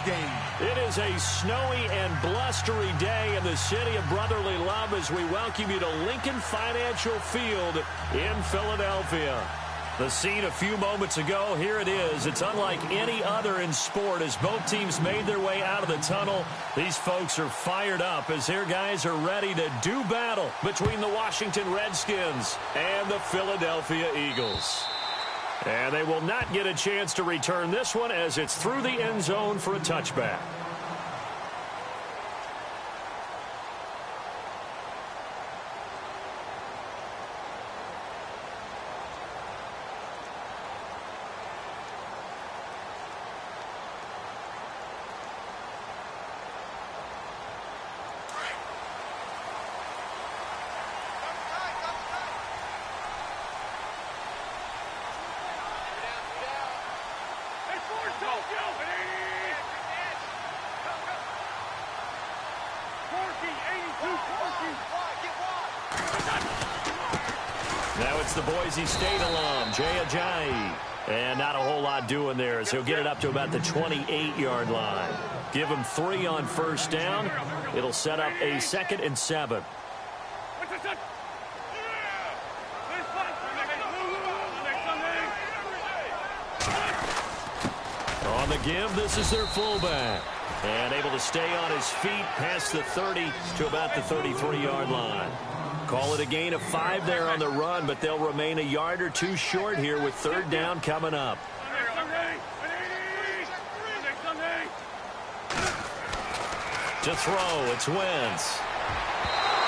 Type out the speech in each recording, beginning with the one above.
game. It is a snowy and blustery day in the city of brotherly love as we welcome you to Lincoln Financial Field in Philadelphia. The scene a few moments ago, here it is. It's unlike any other in sport as both teams made their way out of the tunnel. These folks are fired up as their guys are ready to do battle between the Washington Redskins and the Philadelphia Eagles. And they will not get a chance to return this one as it's through the end zone for a touchback. Now it's the Boise State alum, Jay Ajayi. And not a whole lot doing there as he'll get it up to about the 28-yard line. Give him 3 on first down. It'll set up a 2nd and 7. On the give, this is their fullback. And able to stay on his feet past the 30 to about the 33-yard line. Call it a gain of 5 there on the run, but they'll remain a yard or 2 short here with 3rd down coming up. To throw, it's Wentz.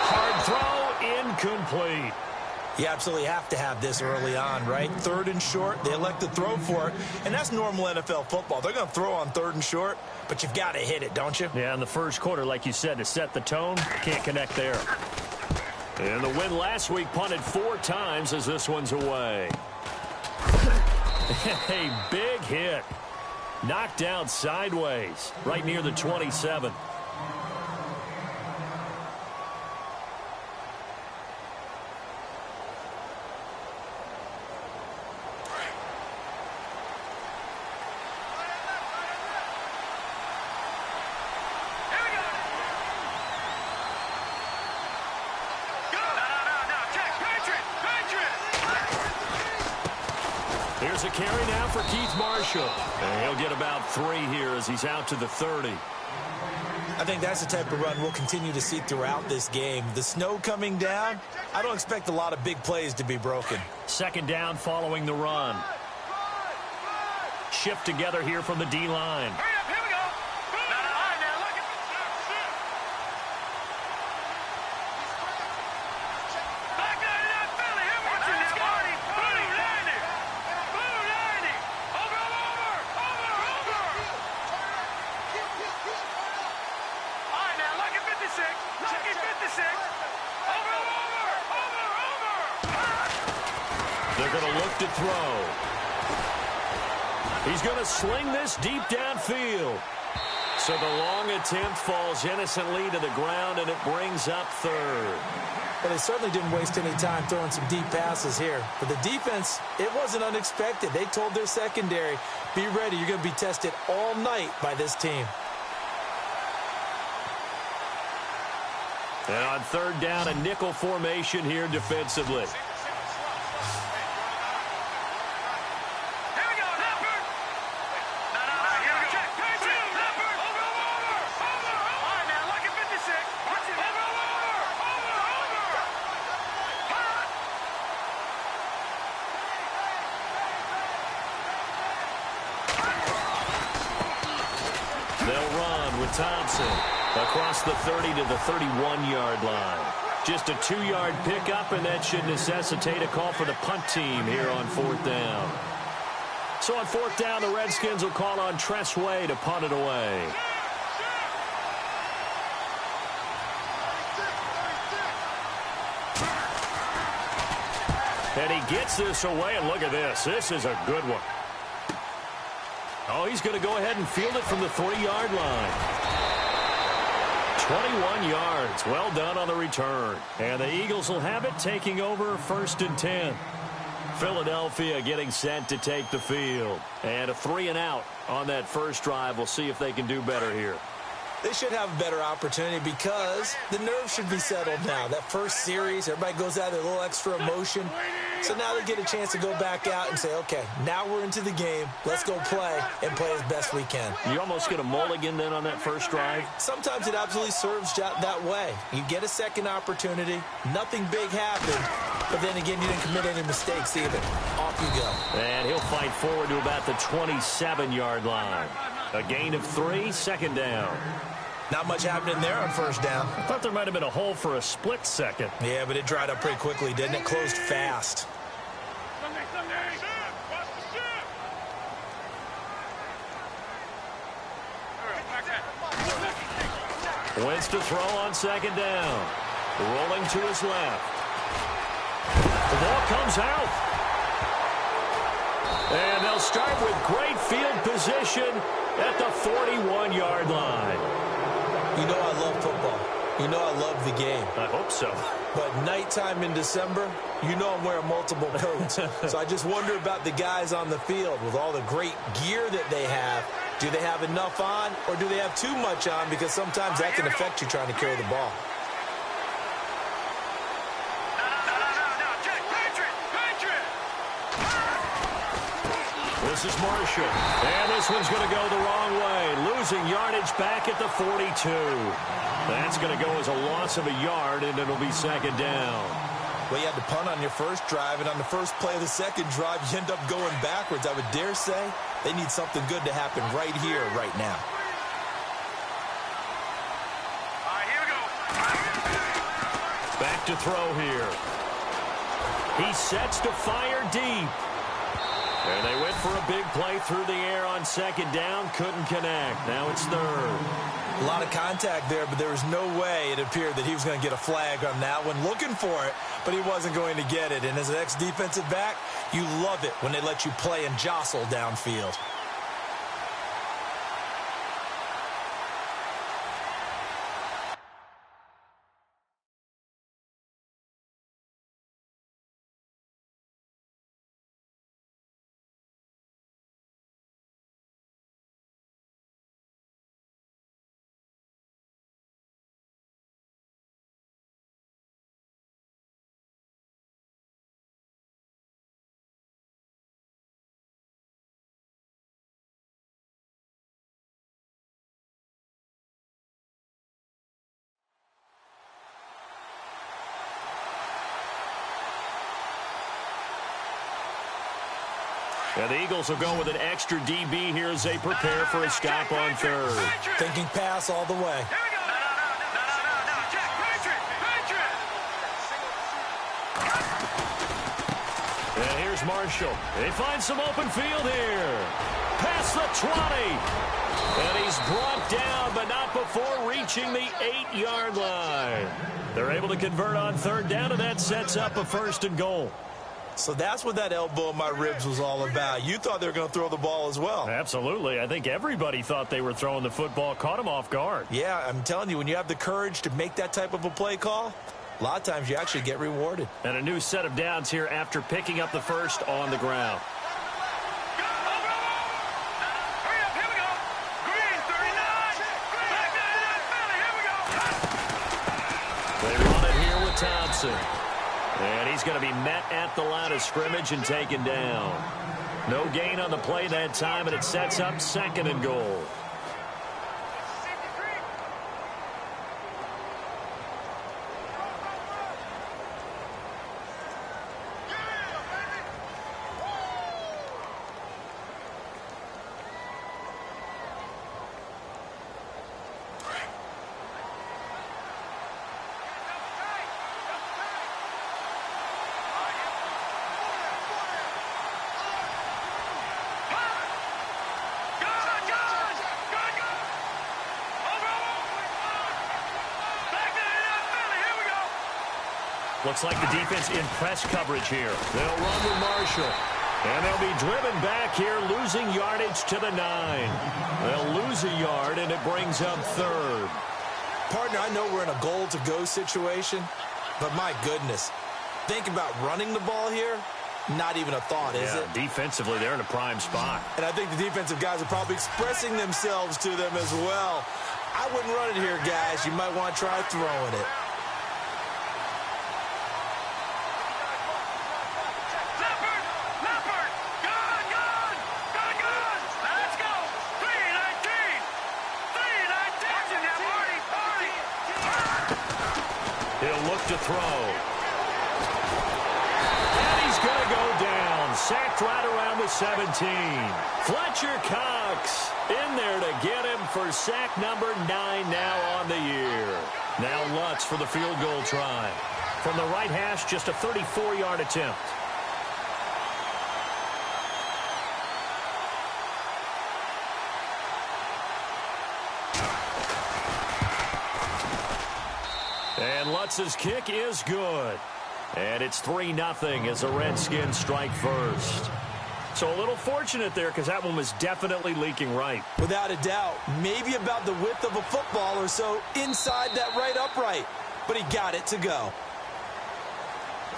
Hard throw, incomplete. You absolutely have to have this early on, right? 3rd and short, they elect to throw for it, and that's normal NFL football. They're going to throw on 3rd and short, but you've got to hit it, don't you? Yeah, in the first quarter, like you said, to set the tone, can't connect there. And the win last week punted 4 times as this one's away. A big hit. Knocked down sideways, right near the 27. Here's a carry now for Keith Marshall. And he'll get about 3 here as he's out to the 30. I think that's the type of run we'll continue to see throughout this game. The snow coming down, I don't expect a lot of big plays to be broken. 2nd down following the run. Shift together here from the D-line. They're going to look to throw. He's going to sling this deep downfield. So the long attempt falls innocently to the ground, and it brings up 3rd. But they certainly didn't waste any time throwing some deep passes here. For the defense, it wasn't unexpected. They told their secondary, be ready. You're going to be tested all night by this team. And on 3rd down, a nickel formation here defensively. They'll run with Thompson across the 30 to the 31-yard line. Just a 2-yard pickup, and that should necessitate a call for the punt team here on 4th down. So on 4th down, the Redskins will call on Tress Way to punt it away. And he gets this away, and look at this. This is a good one. Oh, he's going to go ahead and field it from the 3-yard line. 21 yards. Well done on the return. And the Eagles will have it, taking over 1st and 10. Philadelphia getting set to take the field. And a 3-and-out on that first drive. We'll see if they can do better here. They should have a better opportunity because the nerves should be settled now. That first series, everybody goes out with a little extra emotion. So now they get a chance to go back out and say, okay, now we're into the game. Let's go play and play as best we can. You almost get a mulligan then on that first drive? Sometimes it absolutely serves that way. You get a second opportunity. Nothing big happened. But then again, you didn't commit any mistakes either. Off you go. And he'll fight forward to about the 27-yard line. A gain of 3, second down. Not much happening there on first down. I thought there might have been a hole for a split second. Yeah, but it dried up pretty quickly, didn't it? Closed fast. Wentz to throw on second down. Rolling to his left. The ball comes out. And they'll start with great field position at the 41-yard line. You know I love football. You know I love the game. I hope so. But nighttime in December, you know I'm wearing multiple coats. So I just wonder about the guys on the field with all the great gear that they have. Do they have enough on, or do they have too much on? Because sometimes that can affect you trying to carry the ball. This is Marshall. And this one's going to go the wrong way. Losing yardage back at the 42. That's going to go as a loss of a yard, and it'll be second down. Well, you had to punt on your first drive, and on the first play of the second drive, you end up going backwards. I would dare say they need something good to happen right here, right now. Here we go. Back to throw here. He sets to fire deep. And they went for a big play through the air on second down. Couldn't connect. Now it's third. A lot of contact there, but there was no way it appeared that he was going to get a flag on that one. Looking for it, but he wasn't going to get it. And as an ex-defensive back, you love it when they let you play and jostle downfield. And the Eagles will go with an extra DB here as they prepare for a stop on third. Thinking pass all the way. And here's Marshall. They find some open field here. Past the 20. And he's brought down, but not before reaching the 8-yard line. They're able to convert on third down, and that sets up a first and goal. So that's what that elbow in my ribs was all about. You thought they were going to throw the ball as well. Absolutely. I think everybody thought they were throwing the football, caught him off guard. Yeah, I'm telling you, when you have the courage to make that type of a play call, a lot of times you actually get rewarded. And a new set of downs here after picking up the first on the ground. They run it here with Thompson. And he's going to be met at the line of scrimmage and taken down. No gain on the play that time, and it sets up second and goal. Looks like the defense in press coverage here. They'll run with Marshall. And they'll be driven back here, losing yardage to the 9. They'll lose a yard, and it brings up third. Partner, I know we're in a goal-to-go situation, but my goodness, think about running the ball here. not even a thought, is it? Defensively, they're in a prime spot. And I think the defensive guys are probably expressing themselves to them as well. I wouldn't run it here, guys. You might want to try throwing it. He'll look to throw. And he's going to go down. Sacked right around the 17. Fletcher Cox in there to get him for sack number 9 now on the year. Now Lutz for the field goal try. From the right hash, just a 34-yard attempt. And Lutz's kick is good. And it's 3-0 as the Redskins strike first. So a little fortunate there because that one was definitely leaking right. Without a doubt. Maybe about the width of a football or so inside that right upright. But he got it to go.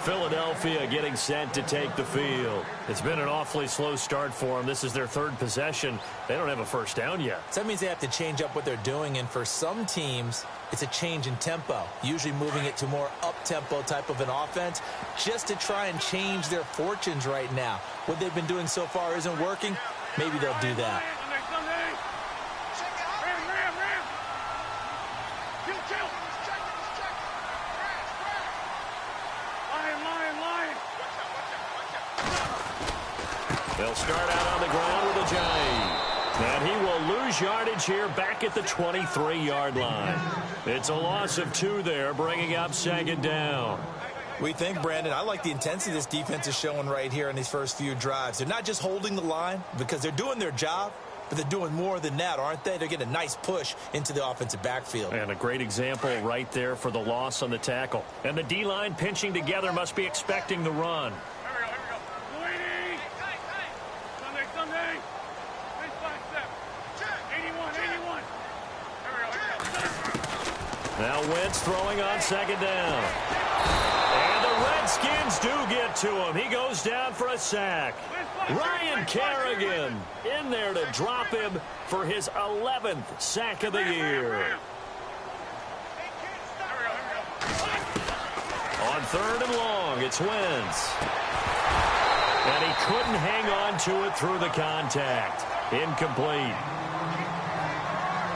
Philadelphia getting set to take the field. It's been an awfully slow start for them. This is their third possession. They don't have a first down yet. So that means they have to change up what they're doing, and for some teams, it's a change in tempo, usually moving it to more up-tempo type of an offense just to try and change their fortunes right now. What they've been doing so far isn't working. Maybe they'll do that. They'll start out on the ground with a giant. And he will lose yardage here back at the 23-yard line. It's a loss of 2 there, bringing up second down. We think, Brandon, I like the intensity this defense is showing right here in these first few drives. They're not just holding the line because they're doing their job, but they're doing more than that, aren't they? They're getting a nice push into the offensive backfield. And a great example right there for the loss on the tackle. And the D-line pinching together must be expecting the run. Now Wentz throwing on second down. And the Redskins do get to him. He goes down for a sack. Ryan Kerrigan in there to drop him for his 11th sack of the year. On 3rd and long, it's Wentz. And he couldn't hang on to it through the contact. Incomplete.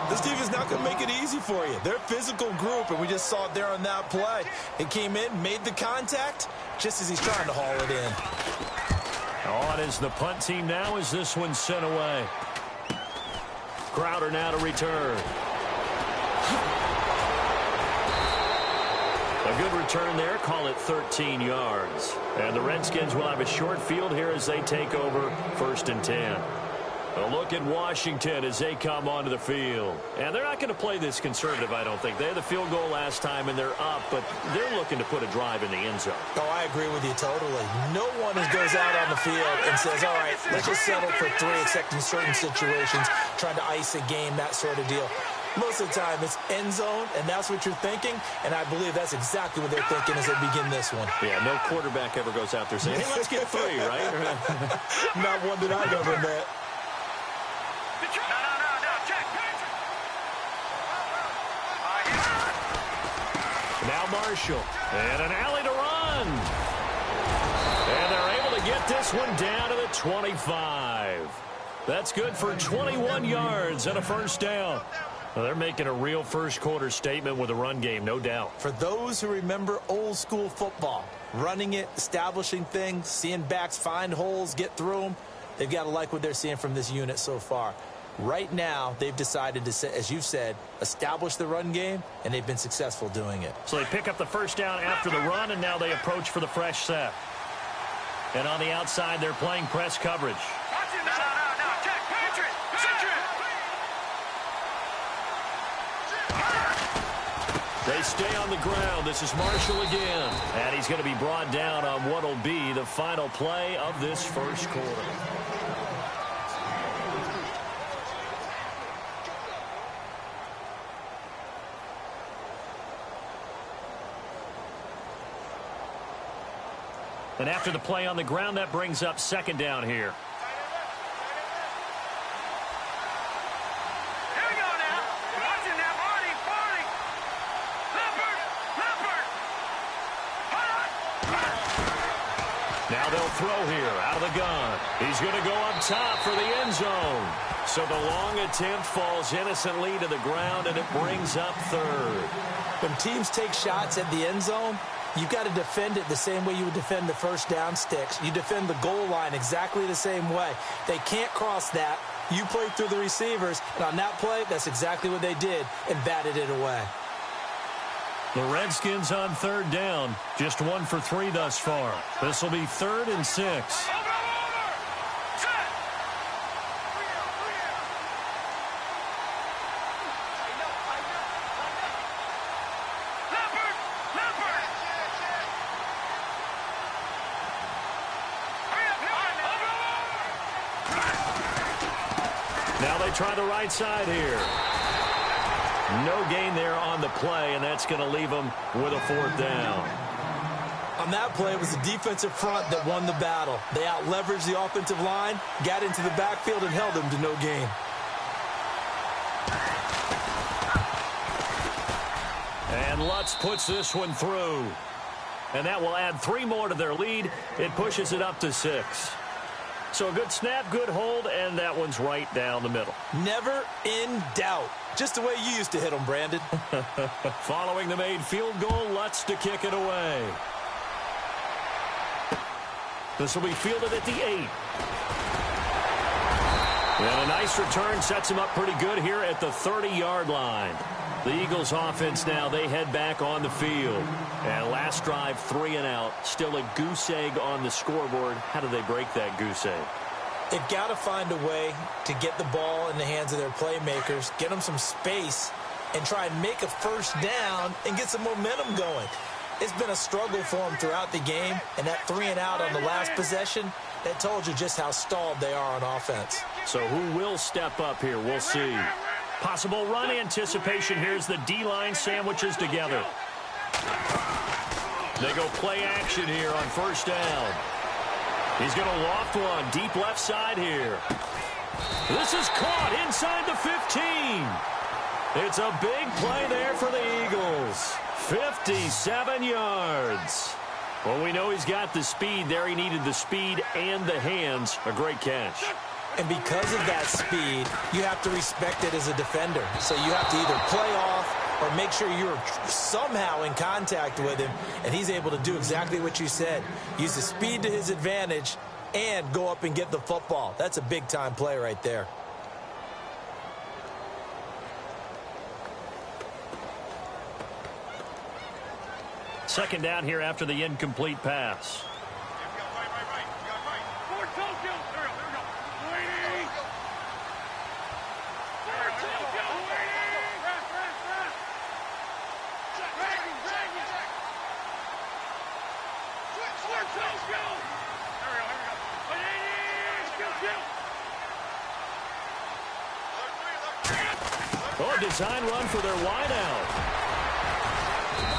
This defense is not going to make it easy for you. They're a physical group, and we just saw it there on that play. It came in, made the contact, just as he's trying to haul it in. On is the punt team now as this one's sent away. Crowder now to return. A good return there, call it 13 yards. And the Redskins will have a short field here as they take over 1st and 10. A look at Washington as they come onto the field. And they're not going to play this conservative, I don't think. They had the field goal last time, and they're up, but they're looking to put a drive in the end zone. Oh, I agree with you totally. No one goes out on the field and says, all right, let's just settle for 3, except in certain situations, trying to ice a game, that sort of deal. Most of the time, it's end zone, and that's what you're thinking, and I believe that's exactly what they're thinking as they begin this one. Yeah, no quarterback ever goes out there saying, hey, let's get 3, right? Not one that I've ever met. Now Marshall, and an alley to run. And they're able to get this one down to the 25. That's good for 21 yards and a first down. Well, they're making a real first-quarter statement with a run game, no doubt. For those who remember old-school football, running it, establishing things, seeing backs find holes, get through them, they've got to like what they're seeing from this unit so far. Right now, they've decided to, as you've said, establish the run game, and they've been successful doing it. So they pick up the first down after the run, and now they approach for the fresh set. And on the outside, they're playing press coverage. They stay on the ground. This is Marshall again. And he's going to be brought down on what will be the final play of this first quarter. And after the play on the ground, that brings up second down here. Here we go now. Watching that party. Leopard. Now they'll throw here out of the gun. He's going to go up top for the end zone. So the long attempt falls innocently to the ground, and it brings up third. When teams take shots at the end zone, you've got to defend it the same way you would defend the first down sticks. You defend the goal line exactly the same way. They can't cross that. You play through the receivers, and on that play, that's exactly what they did and batted it away. The Redskins on third down, just 1 for 3 thus far. This will be 3rd and 6. Now they try the right side here. No gain there on the play, and that's going to leave them with a 4th down. On that play, it was the defensive front that won the battle. They out-leveraged the offensive line, got into the backfield, and held them to no gain. And Lutz puts this one through. And that will add 3 more to their lead. It pushes it up to 6. So a good snap, good hold, and that one's right down the middle. Never in doubt. Just the way you used to hit them, Brandon. Following the made field goal, Lutz to kick it away. This will be fielded at the 8. And a nice return sets him up pretty good here at the 30-yard line. The Eagles offense now, they head back on the field. And last drive, 3 and out. Still a goose egg on the scoreboard. How do they break that goose egg? They've got to find a way to get the ball in the hands of their playmakers, get them some space, and try and make a first down and get some momentum going. It's been a struggle for them throughout the game, and that 3 and out on the last possession, that told you just how stalled they are on offense. So who will step up here? We'll see. Possible run anticipation. Here's the D-line sandwiches together. They go play action here on first down. He's going to loft one deep left side here. This is caught inside the 15. It's a big play there for the Eagles. 57 yards. Well, we know he's got the speed there. He needed the speed and the hands. A great catch. And because of that speed, you have to respect it as a defender. So you have to either play off or make sure you're somehow in contact with him, and he's able to do exactly what you said. Use the speed to his advantage and go up and get the football. That's a big-time play right there. Second down here after the incomplete pass. Oh, design run for their wideout.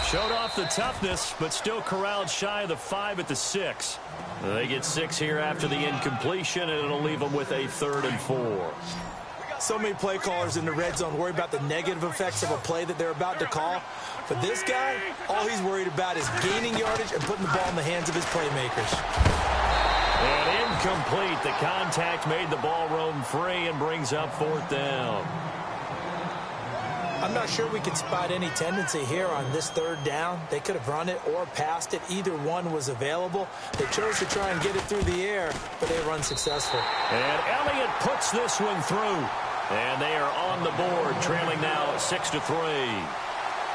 Showed off the toughness, but still corralled shy of the 5 at the 6. They get 6 here after the incompletion, and it'll leave them with a 3rd and 4. So many play callers in the red zone worry about the negative effects of a play that they're about to call. But this guy, all he's worried about is gaining yardage and putting the ball in the hands of his playmakers. And incomplete. The contact made the ball roam free and brings up 4th down. I'm not sure we could spot any tendency here on this 3rd down. They could have run it or passed it. Either one was available. They chose to try and get it through the air, but they were unsuccessful. And Elliott puts this one through. And they are on the board, trailing now 6-3.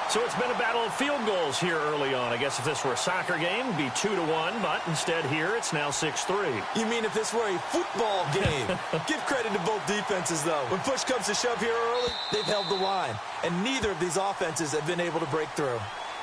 So it's been a battle of field goals here early on. I guess if this were a soccer game, it'd be 2-1, but instead here it's now 6-3. You mean if this were a football game? Give credit to both defenses, though. When push comes to shove here early, they've held the line. And neither of these offenses have been able to break through.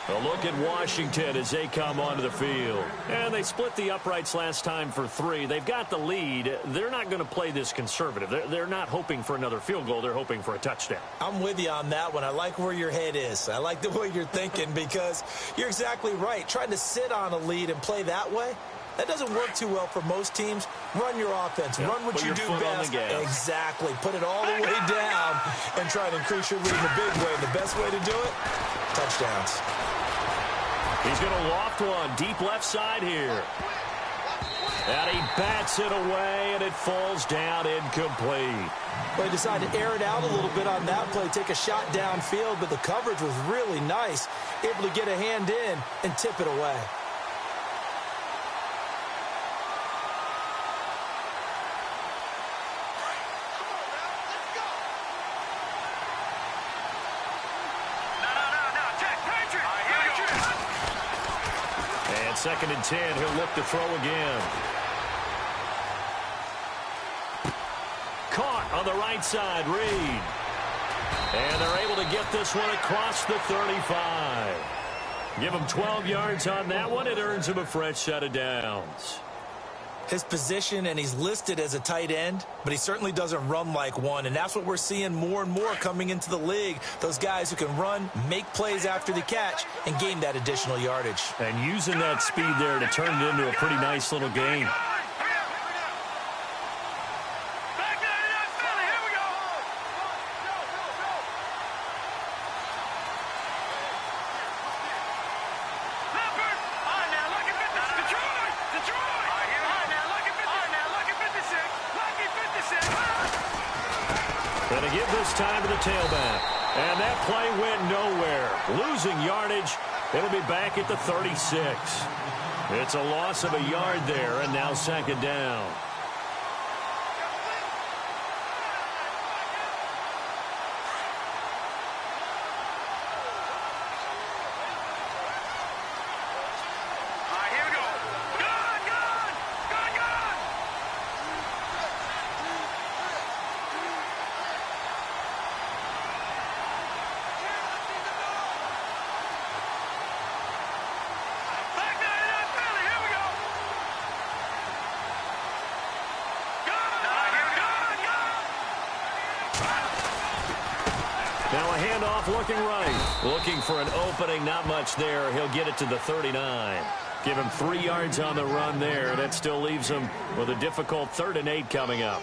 A look at Washington as they come onto the field. And they split the uprights last time for 3. They've got the lead. They're not going to play this conservative. They're not hoping for another field goal. They're hoping for a touchdown. I'm with you on that one. I like where your head is. I like the way you're thinking because you're exactly right. Trying to sit on a lead and play that way, That doesn't work too well for most teams. Run your offense. Run what you do best. Exactly. Put it all the way down and try to increase your lead in a big way. And the best way to do it, touchdowns. He's going to loft one deep left side here. And he bats it away, and it falls down incomplete. Well, he decided to air it out a little bit on that play, take a shot downfield, but the coverage was really nice. Able to get a hand in and tip it away. And 2nd and 10, he'll look to throw again. Caught on the right side, Reed. And they're able to get this one across the 35. Give him 12 yards on that one. It earns him a fresh set of downs. His position, and he's listed as a tight end, but he certainly doesn't run like one, and that's what we're seeing more and more coming into the league. Those guys who can run, make plays after the catch, and gain that additional yardage. And using that speed there to turn it into a pretty nice little game. And to give this time to the tailback. And that play went nowhere. Losing yardage. It'll be back at the 36. It's a loss of a yard there, and now 2nd down. Now a handoff looking right. Looking for an opening. Not much there. He'll get it to the 39. Give him 3 yards on the run there. That still leaves him with a difficult 3rd and 8 coming up.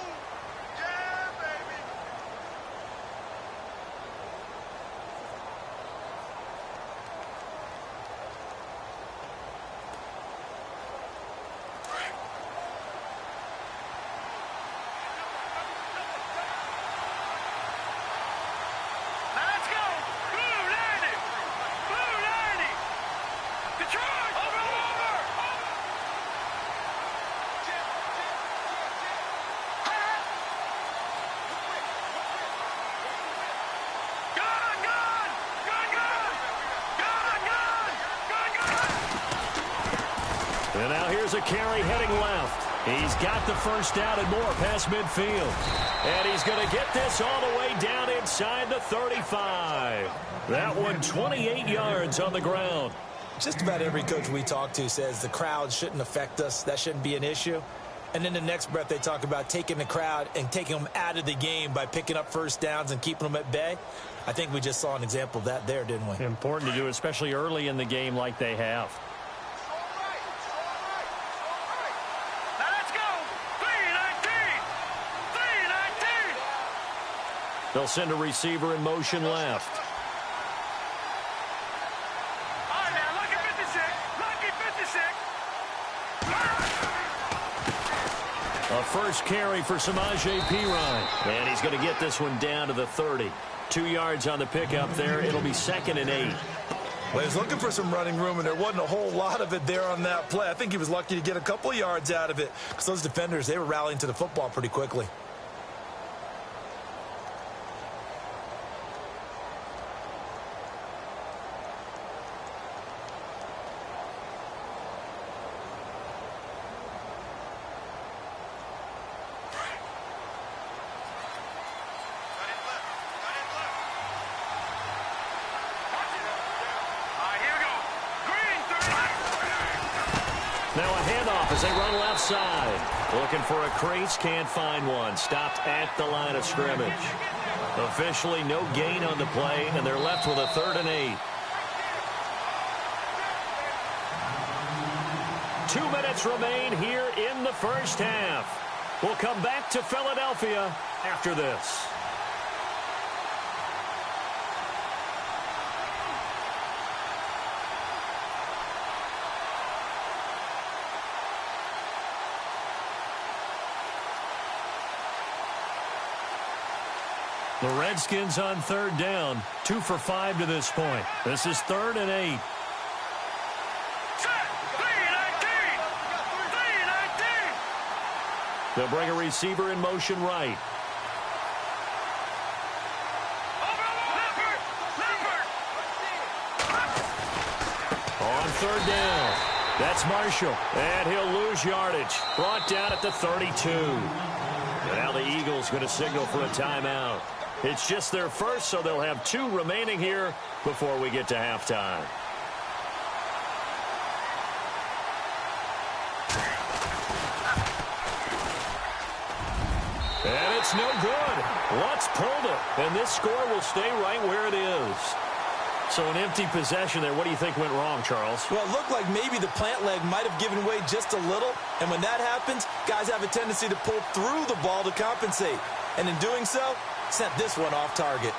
And now here's a carry heading left. He's got the first down and more past midfield. And he's going to get this all the way down inside the 35. That one 28 yards on the ground. Just about every coach we talk to says the crowd shouldn't affect us. That shouldn't be an issue. And then the next breath they talk about taking the crowd and taking them out of the game by picking up first downs and keeping them at bay. I think we just saw an example of that there, didn't we? Important to do, especially early in the game like they have. They'll send a receiver in motion left. All right, now, lucky 56. Lucky 56. A first carry for Samaje Perine. And he's going to get this one down to the 30. 2 yards on the pickup there. It'll be 2nd and 8. Well, he was looking for some running room, and there wasn't a whole lot of it there on that play. I think he was lucky to get a couple yards out of it because those defenders, they were rallying to the football pretty quickly. Now a handoff as they run left side. Looking for a crease, can't find one. Stopped at the line of scrimmage. Officially no gain on the play, and they're left with a 3rd and 8. 2 minutes minutes remain here in the first half. We'll come back to Philadelphia after this. The Redskins on third down, 2 for 5 to this point. This is 3rd and 8. They'll bring a receiver in motion right. On third down, that's Marshall, and he'll lose yardage. Brought down at the 32. And now the Eagles going to signal for a timeout. It's just their first, so they'll have 2 remaining here before we get to halftime. And it's no good. Lutz pulled it, and this score will stay right where it is. So an empty possession there. What do you think went wrong, Charles? Well, it looked like maybe the plant leg might have given way just a little. And when that happens, guys have a tendency to pull through the ball to compensate. And in doing so, sent this one off target.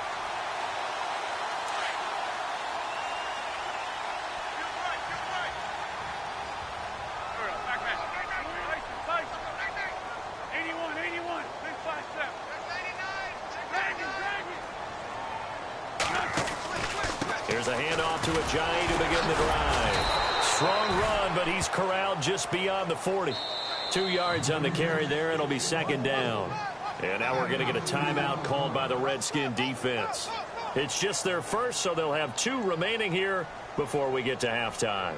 Here's a handoff to Ajayi to begin the drive. Strong run, but he's corralled just beyond the 40. 2 yards on the carry there. It'll be 2nd down. And now we're going to get a timeout called by the Redskin defense. It's just their first, so they'll have 2 remaining here before we get to halftime.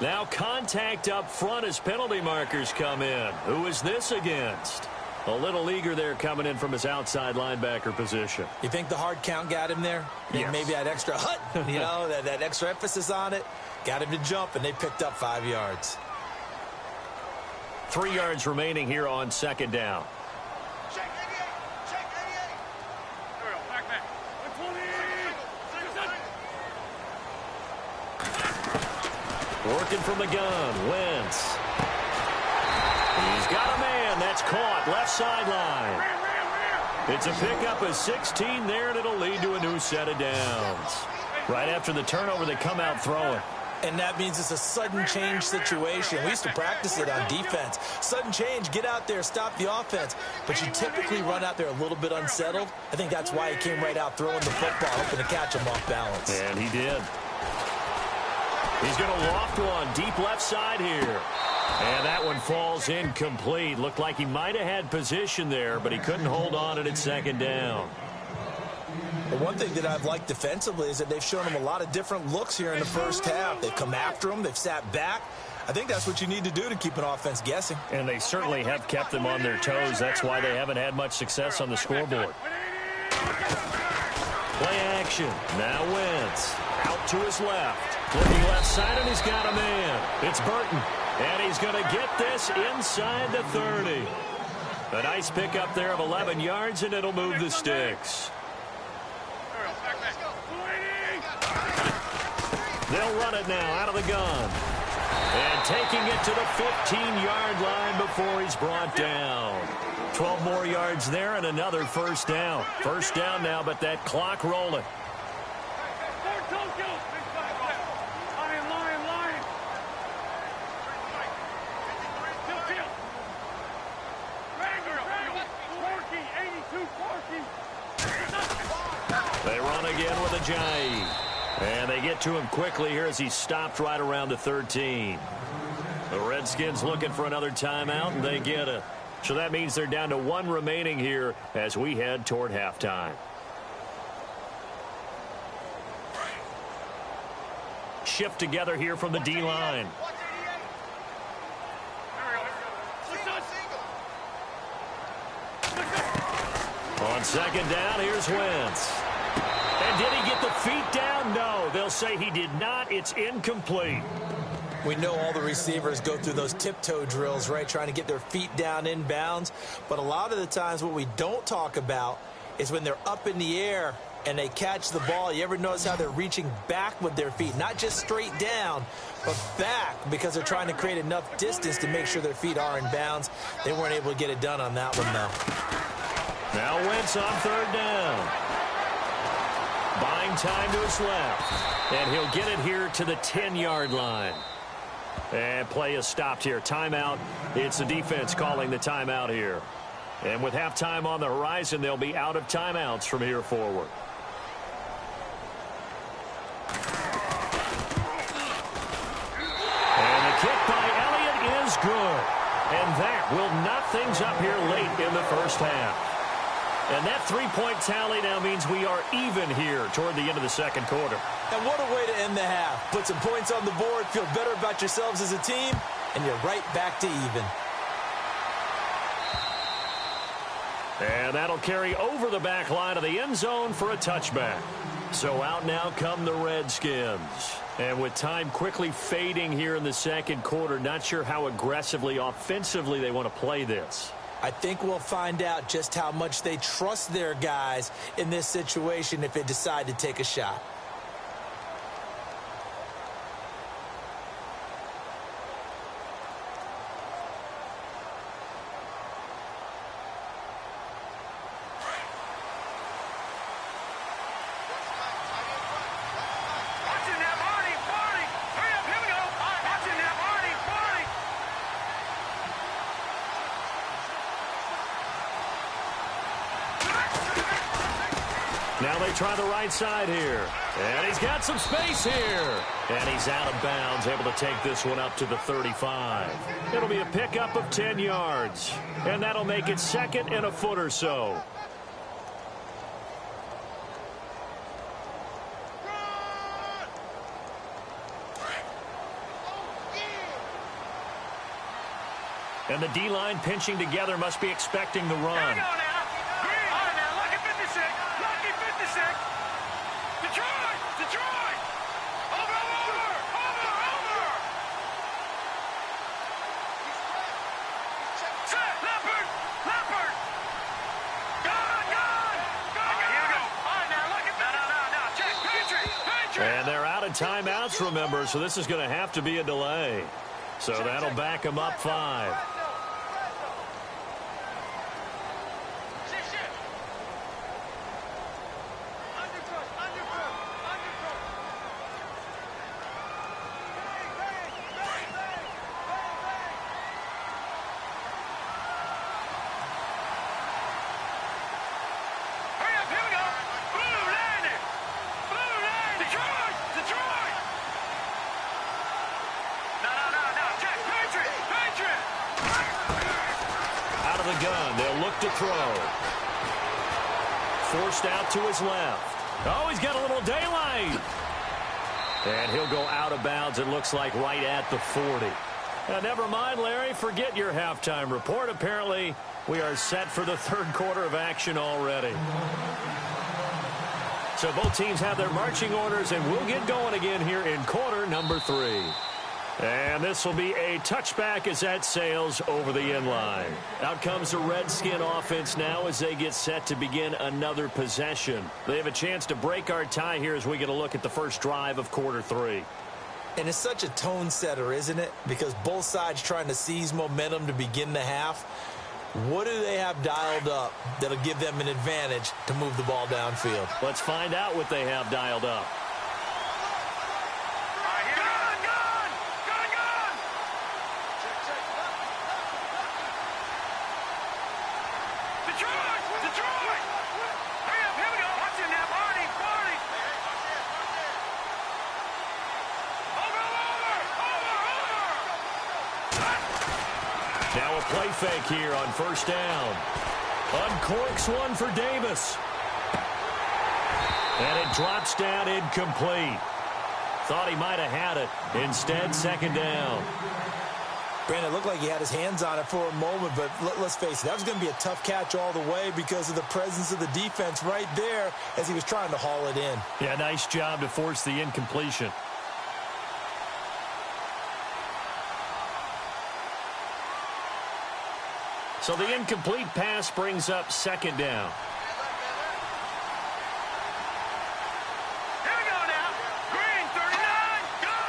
Now contact up front as penalty markers come in. Who is this against? A little eager there coming in from his outside linebacker position. You think the hard count got him there? Yes. Maybe that extra hut, you know, that extra emphasis on it. Got him to jump, and they picked up 5 yards. 3 yards remaining here on 2nd down. Check 88. Check 88. Back. 120. Working from the gun, Wentz. He's got a man. That's caught. Left sideline. It's a pickup of 16 there, and it'll lead to a new set of downs. Right after the turnover, they come out throwing. And that means it's a sudden change situation. We used to practice it on defense. Sudden change, get out there, stop the offense. But you typically run out there a little bit unsettled. I think that's why he came right out throwing the football, hoping to catch him off balance. And he did. He's going to loft one deep left side here. And that one falls incomplete. Looked like he might have had position there, but he couldn't hold on it at 2nd down. The one thing that I've liked defensively is that they've shown him a lot of different looks here in the first half. They've come after him. They've sat back. I think that's what you need to do to keep an offense guessing. And they certainly have kept them on their toes. That's why they haven't had much success on the scoreboard. Play action. Now Wentz. Out to his left. Looking left side, and he's got a man. It's Burton. And he's going to get this inside the 30. A nice pickup there of 11 yards, and it'll move the sticks. They'll run it now out of the gun. And taking it to the 15-yard line before he's brought down. 12 more yards there and another first down. First down now, but that clock rolling. They run again with Ajayi. And they get to him quickly here as he stopped right around the 13. The Redskins looking for another timeout, and they get it. So that means they're down to 1 remaining here as we head toward halftime. Shift together here from the D-line. On second down, here's Wentz. And did he get the feet down? No, they'll say he did not. It's incomplete. We know all the receivers go through those tiptoe drills, right, trying to get their feet down inbounds. But a lot of the times what we don't talk about is when they're up in the air and they catch the ball. You ever notice how they're reaching back with their feet? Not just straight down, but back, because they're trying to create enough distance to make sure their feet are in bounds. They weren't able to get it done on that one, though. Now Wentz on third down. Buying time to his left. And he'll get it here to the 10-yard line. And play is stopped here. Timeout. It's the defense calling the timeout here. And with halftime on the horizon, they'll be out of timeouts from here forward. And the kick by Elliott is good. And that will knock things up here late in the first half. And that three-point tally now means we are even here toward the end of the second quarter. And what a way to end the half. Put some points on the board, feel better about yourselves as a team, and you're right back to even. And that'll carry over the back line of the end zone for a touchback. So out now come the Redskins. And with time quickly fading here in the second quarter, not sure how aggressively, offensively they want to play this. I think we'll find out just how much they trust their guys in this situation if they decide to take a shot. Now they try the right side here. And he's got some space here. And he's out of bounds, able to take this one up to the 35. It'll be a pickup of 10 yards. And that'll make it second and a foot or so. And the D-line pinching together must be expecting the run. And they're out of timeouts, remember, so this is going to have to be a delay. So that'll back them up 5. To throw. Forced out to his left. Oh, he's got a little daylight. And he'll go out of bounds, it looks like, right at the 40. Now, never mind, Larry. Forget your halftime report. Apparently, we are set for the third quarter of action already. So both teams have their marching orders, and we'll get going again here in quarter number 3. And this will be a touchback as that sails over the end line. Out comes the Redskin offense now as they get set to begin another possession. They have a chance to break our tie here as we get a look at the first drive of quarter 3. And it's such a tone setter, isn't it? Because both sides trying to seize momentum to begin the half. What do they have dialed up that'll give them an advantage to move the ball downfield? Let's find out what they have dialed up. Now a play fake here on first down. Uncorks one for Davis. And it drops down incomplete. Thought he might have had it. Instead, second down. Brandon, it looked like he had his hands on it for a moment, but let's face it, that was going to be a tough catch all the way because of the presence of the defense right there as he was trying to haul it in. Yeah, nice job to force the incompletion. So the incomplete pass brings up second down. Here we go now. Green, 39.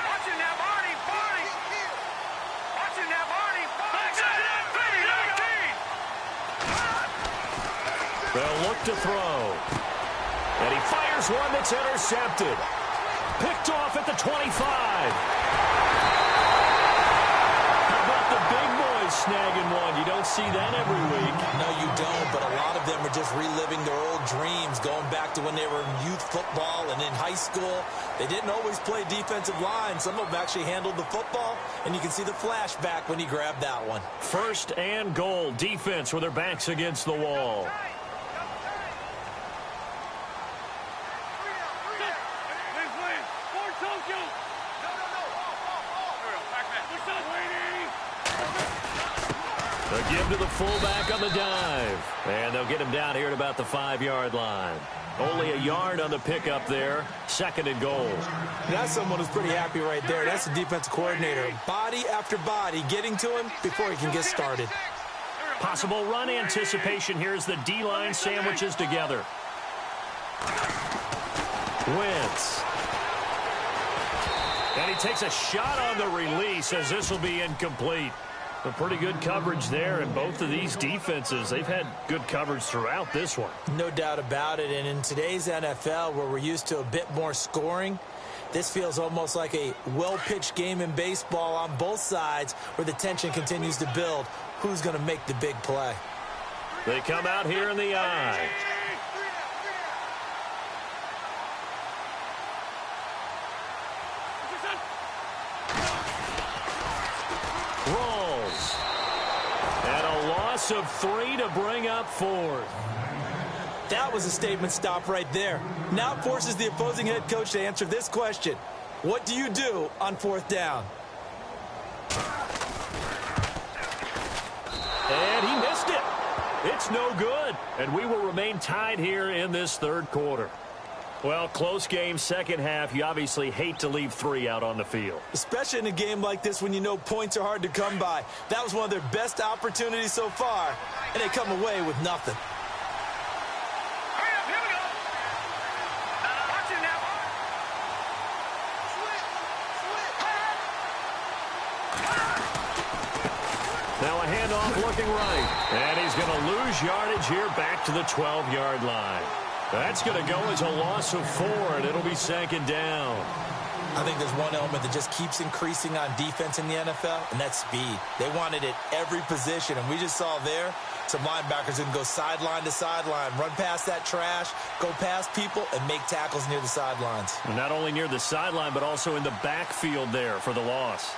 Watch it now, Barney. Barney. Watch it now, Barney. Barney. They'll look to throw. And he fires one that's intercepted. Picked off at the 25. Snagging one. You don't see that every week. No, you don't, but a lot of them are just reliving their old dreams, going back to when they were in youth football and in high school. They didn't always play defensive line. Some of them actually handled the football, and you can see the flashback when he grabbed that one. First and goal. Defense with their backs against the wall. They'll give to the fullback on the dive. And they'll get him down here at about the 5-yard line. Only a yard on the pickup there. Second and goal. That's someone who's pretty happy right there. That's the defensive coordinator. Body after body getting to him before he can get started. Possible run anticipation here as the D-line sandwiches together. Wentz. And he takes a shot on the release as this will be incomplete. A pretty good coverage there, and both of these defenses, they've had good coverage throughout this one. No doubt about it, and in today's NFL, where we're used to a bit more scoring, this feels almost like a well-pitched game in baseball on both sides where the tension continues to build. Who's going to make the big play? They come out here in the eye. Rolls. And a loss of 3 to bring up 4th. That was a statement stop right there. Now it forces the opposing head coach to answer this question. What do you do on 4th down? And he missed it. It's no good. And we will remain tied here in this third quarter. Well, close game, second half. You obviously hate to leave 3 out on the field. Especially in a game like this when you know points are hard to come by. That was one of their best opportunities so far, and they come away with nothing. Hurry up, here we go. Watch it now. Now a handoff looking right. And he's going to lose yardage here back to the 12-yard line. That's going to go as a loss of 4, and it'll be second down. I think there's one element that just keeps increasing on defense in the NFL, and that's speed. They want it at every position, and we just saw there some linebackers who can go sideline to sideline, run past that trash, go past people, and make tackles near the sidelines. And not only near the sideline, but also in the backfield there for the loss.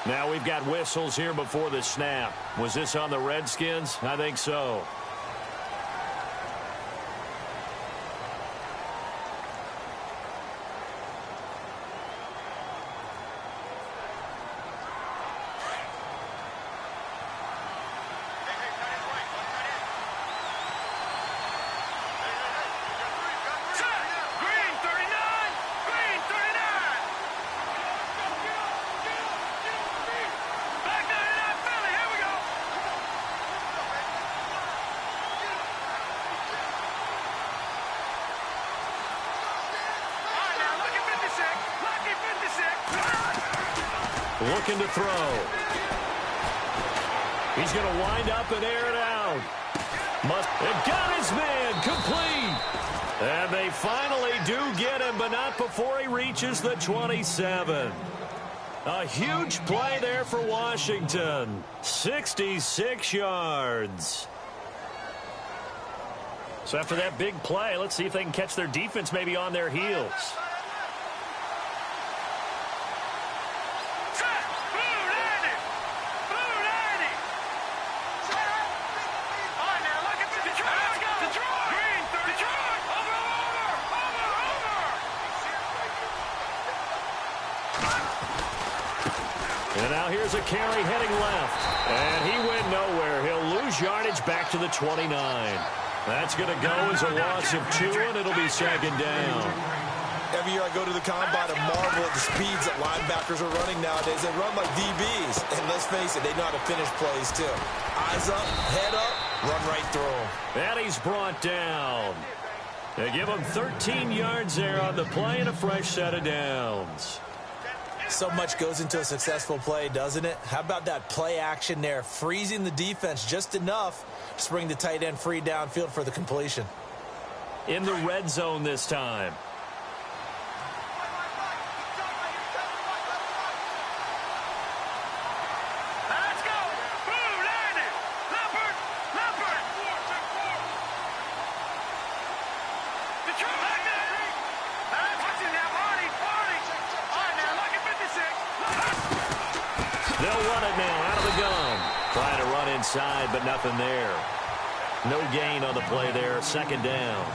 Now we've got whistles here before the snap. Was this on the Redskins? I think so. Looking to throw. He's going to wind up and air it out. And got his man complete. And they finally do get him, but not before he reaches the 27. A huge play there for Washington. 66 yards. So after that big play, let's see if they can catch their defense maybe on their heels. And now here's a carry heading left. And he went nowhere. He'll lose yardage back to the 29. That's going to go as a loss of 2, and it'll be second down. Every year I go to the combine and marvel at the speeds that linebackers are running nowadays. They run like DBs. And let's face it, they know how to finish plays too. Eyes up, head up, run right through them. And he's brought down. They give him 13 yards there on the play and a fresh set of downs. So much goes into a successful play, doesn't it? How about that play action there, freezing the defense just enough to bring the tight end free downfield for the completion. In the red zone this time. Let's go. Boom, landed. Leopard. Detroit. Watch it now, Marty. All right, now, look at 56. They'll run it now out of the gun. Trying to run inside, but nothing there. No gain on the play there. Second down.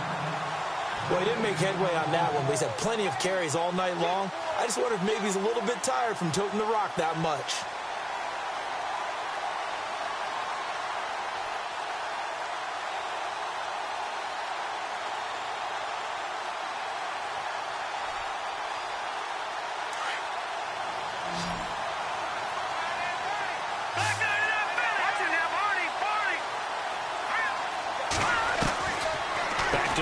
Well, he didn't make headway on that one, but he's had plenty of carries all night long. I just wonder if maybe he's a little bit tired from toting the rock that much.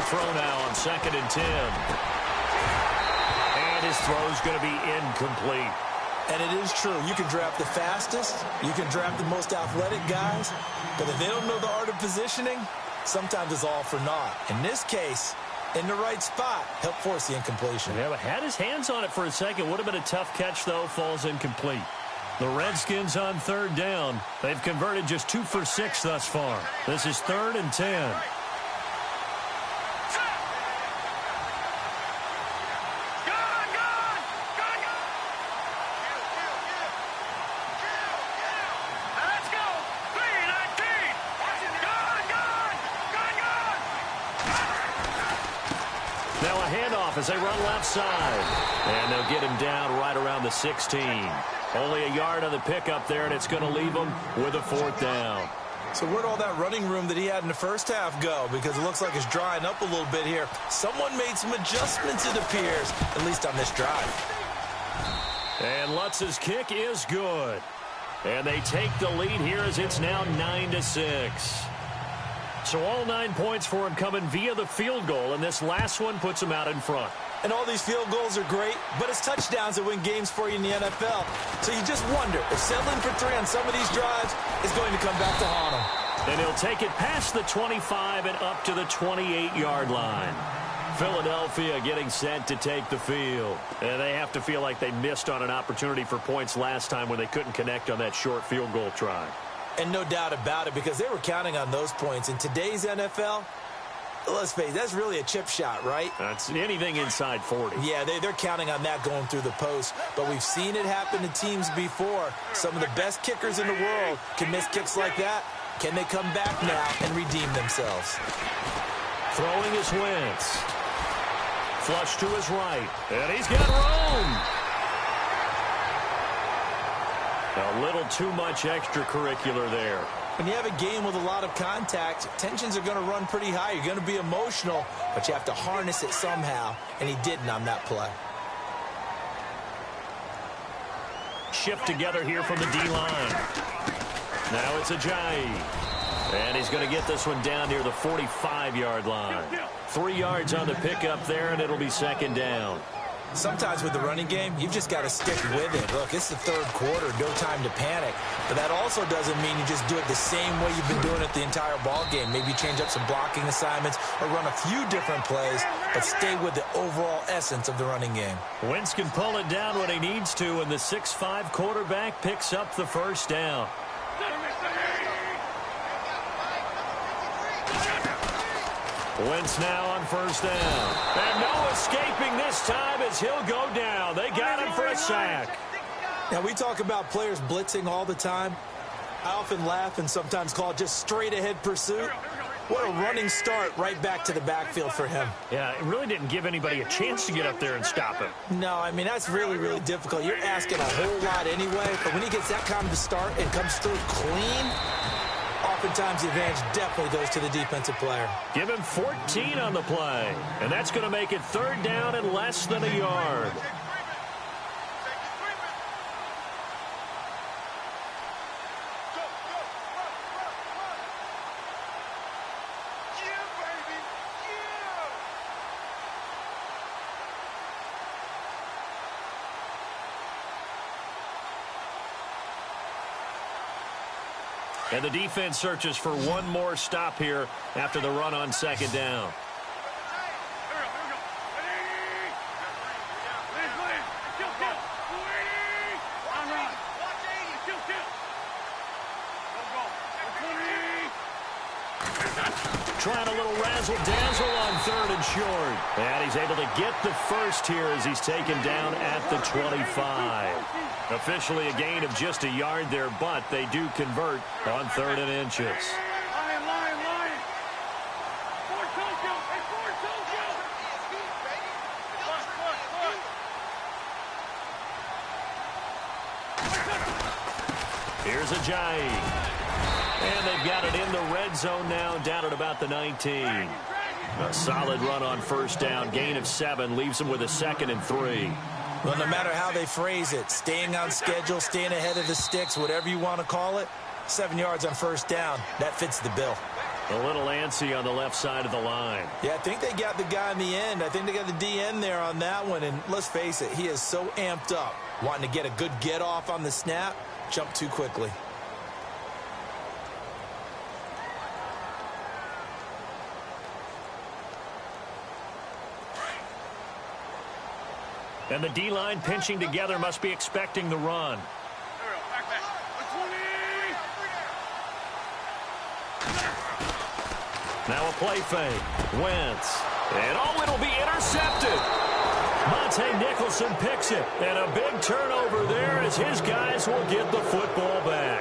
Throw now on 2nd and 10. And his throw's going to be incomplete. And it is true. You can draft the fastest. You can draft the most athletic guys. But if they don't know the art of positioning, sometimes it's all for naught. In this case, in the right spot, helped force the incompletion. Yeah, but had his hands on it for a second. Would have been a tough catch, though. Falls incomplete. The Redskins on 3rd down. They've converted just 2 for 6 thus far. This is 3rd and 10. As they run left side. And they'll get him down right around the 16. Only a yard on the pickup there, and it's going to leave him with a 4th down. So where'd all that running room that he had in the first half go? Because it looks like it's drying up a little bit here. Someone made some adjustments, it appears, at least on this drive. And Lutz's kick is good. And they take the lead here as it's now 9-6. So all 9 points for him coming via the field goal, and this last one puts him out in front. And all these field goals are great, but it's touchdowns that win games for you in the NFL. So you just wonder if settling for 3 on some of these drives is going to come back to haunt him. And he'll take it past the 25 and up to the 28-yard line. Philadelphia getting set to take the field. And they have to feel like they missed on an opportunity for points last time when they couldn't connect on that short field goal try. And no doubt about it, because they were counting on those points. In today's NFL, let's face it, that's really a chip shot, right? That's anything inside 40. Yeah, they're counting on that going through the post. But we've seen it happen to teams before. Some of the best kickers in the world can miss kicks like that. Can they come back now and redeem themselves? Throwing is Wentz. Flush to his right. And he's got room. A little too much extracurricular there. When you have a game with a lot of contact, tensions are going to run pretty high. You're going to be emotional, but you have to harness it somehow, and he didn't on that play. Shift together here from the D-line. Now it's Ajayi. And he's going to get this one down near the 45-yard line. 3 yards on the pickup there, and it'll be second down. Sometimes with the running game, you've just got to stick with it. Look, it's the 3rd quarter, no time to panic. But that also doesn't mean you just do it the same way you've been doing it the entire ball game. Maybe change up some blocking assignments or run a few different plays, but stay with the overall essence of the running game. Wentz can pull it down when he needs to, and the 6'5" quarterback picks up the first down. Wentz now on first down. And no escaping this time as he'll go down. They got him for a sack. Now, we talk about players blitzing all the time. I often laugh and sometimes call it just straight-ahead pursuit. What a running start right back to the backfield for him. Yeah, it really didn't give anybody a chance to get up there and stop him. No, I mean, that's really, really difficult. You're asking a whole lot anyway, but when he gets that kind of a start and comes through clean, oftentimes the advantage definitely goes to the defensive player. Give him 14 on the play, and that's going to make it third down and less than a yard. And the defense searches for one more stop here after the run on second down. Trying a little razzle-dazzle on third and short. And he's able to get the first here as he's taken down at the 25. Officially a gain of just a yard there, but they do convert on third and inches. Here's Ajayi. And they've got it in the red zone now, down at about the 19. A solid run on first down. Gain of 7 leaves them with a 2nd and 3. Well, no matter how they phrase it, staying on schedule, staying ahead of the sticks, whatever you want to call it, 7 yards on first down, that fits the bill. A little antsy on the left side of the line. Yeah, I think they got the guy in the end. I think they got the DN there on that one. And let's face it, he is so amped up, wanting to get a good get off on the snap, jump too quickly. And the D-line pinching together must be expecting the run. Now a play fake. Wentz. And oh, it'll be intercepted. Monte Nicholson picks it. And a big turnover there as his guys will get the football back.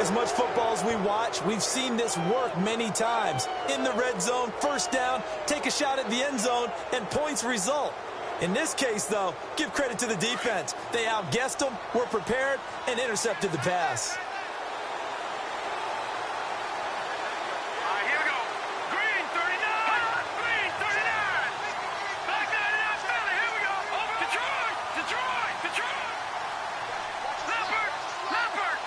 As much football as we watch, we've seen this work many times. In the red zone, first down, take a shot at the end zone, and points result. In this case, though, give credit to the defense. They outguessed them, were prepared, and intercepted the pass. Here we go. Green 39. Green 39. Back 99 Philly. Here we go. Over Detroit. Detroit. Detroit. Leopard. Leopard.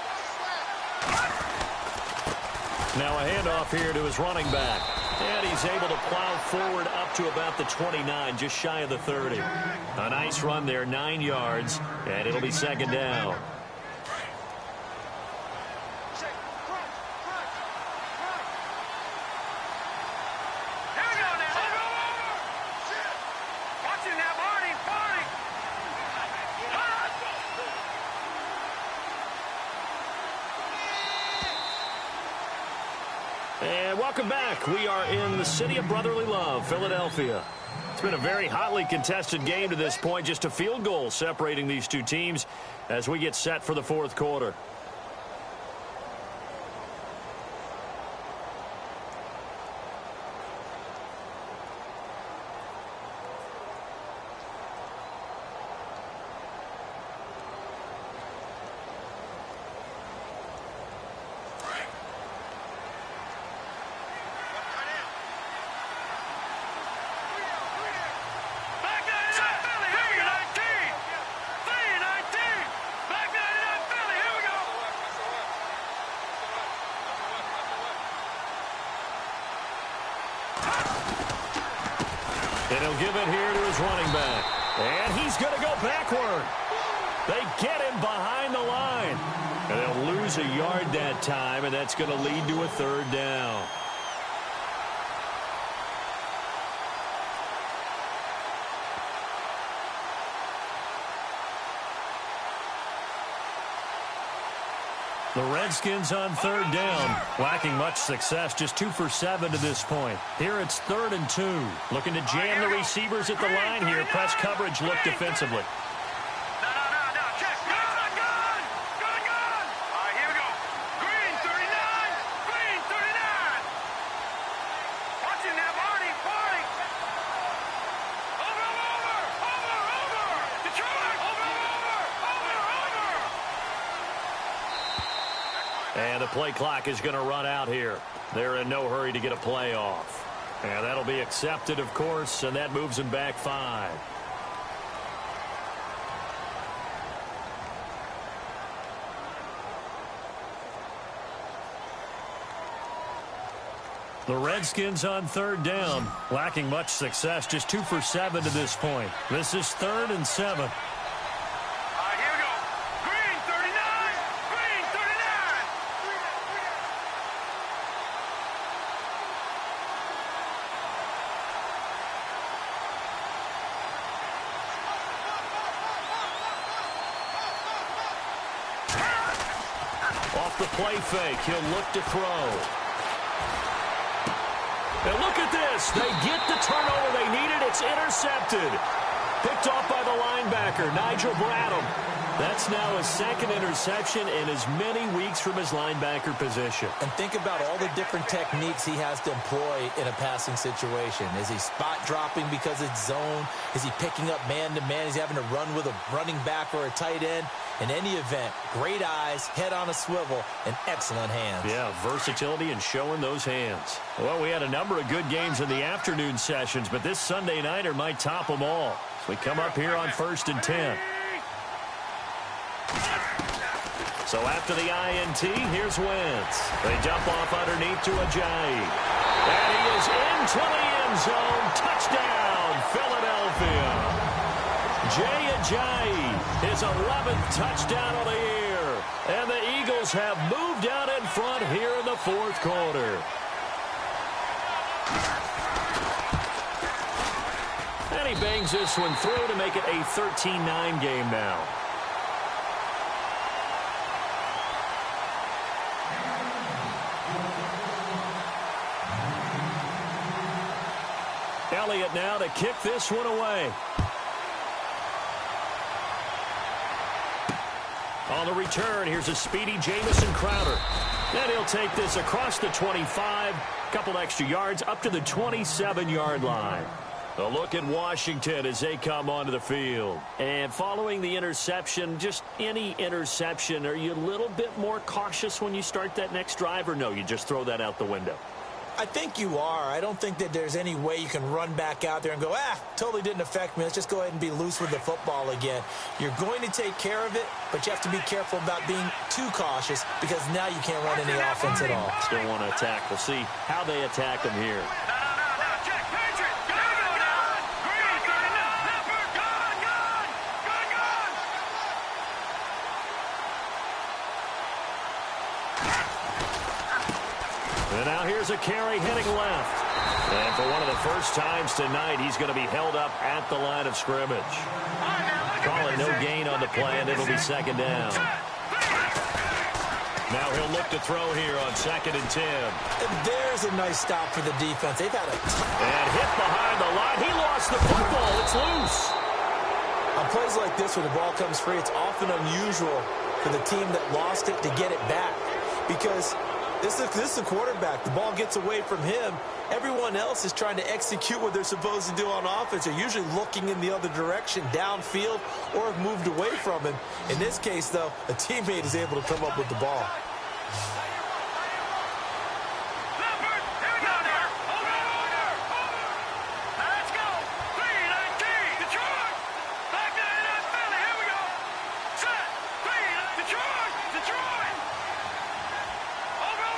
Now a handoff here to his running back. And he's able to plow forward up to about the 29, just shy of the 30. A nice run there, 9 yards, and it'll be second down. Here we go now. Over. Watch it now, Barney. And welcome back. We are in the city of brotherly love, Philadelphia. It's been a very hotly contested game to this point. Just a field goal separating these two teams as we get set for the fourth quarter. And he'll give it here to his running back. And he's going to go backward. They get him behind the line. And they'll lose a yard that time, and that's going to lead to a third down. The Redskins on third down, lacking much success, just 2 for 7 to this point. Here it's 3rd and 2. Looking to jam the receivers at the line here. Press coverage look defensively. No. Check. Gun. Here we go. Green 39. Green 39. And the play clock is going to run out here. They're in no hurry to get a play off. And that'll be accepted, of course, and that moves them back 5. The Redskins on 3rd down, lacking much success, just 2 for 7 to this point. This is 3rd and 7. All right, here we go. Green, 39. Green, 39. Off the play fake, he'll look to throw. And look at this. They get the turnover they needed. It's intercepted. Picked off by the linebacker, Nigel Bradham. That's now his 2nd interception in as many weeks from his linebacker position. And think about all the different techniques he has to employ in a passing situation. Is he spot dropping because it's zone? Is he picking up man-to-man? Is he having to run with a running back or a tight end? In any event, great eyes, head on a swivel, and excellent hands. Yeah, versatility and showing those hands. Well, we had a number of good games in the afternoon sessions, but this Sunday nighter might top them all. So we come up here on 1st and 10. So after the INT, here's Wentz. They dump off underneath to Ajayi. And he is into the end zone. Touchdown, Philadelphia. Jay Ajayi, his 11th touchdown of the year. And the Eagles have moved out in front here in the 4th quarter. And he bangs this one through to make it a 13-9 game now. Elliott now to kick this one away. On the return, here's a speedy Jamison Crowder. And he'll take this across the 25, couple extra yards up to the 27-yard line. A look at Washington as they come onto the field. And following the interception, just any interception, are you a little bit more cautious when you start that next drive, or no, you just throw that out the window? I think you are. I don't think that there's any way you can run back out there and go, totally didn't affect me. Let's just go ahead and be loose with the football again. You're going to take care of it, but you have to be careful about being too cautious because now you can't run any offense at all. Still want to attack. We'll see how they attack them here. Check, Patriot. Go now. Green, 39. Leopard, gone. And now here's a carry heading left. And for one of the first times tonight, he's going to be held up at the line of scrimmage. Calling no gain on the play, and it'll be 2nd down. Now he'll look to throw here on 2nd and 10. And there's a nice stop for the defense. They've had a and hit behind the line. He lost the football. It's loose. On plays like this where the ball comes free, it's often unusual for the team that lost it to get it back because this is the quarterback. The ball gets away from him. Everyone else is trying to execute what they're supposed to do on offense. They're usually looking in the other direction, downfield, or have moved away from him. In this case, though, a teammate is able to come up with the ball. Leopard, here we go there. Over. Let's go. 3-19. Detroit. Back to Philly. Here we go. Set. 3-19. Detroit. Over.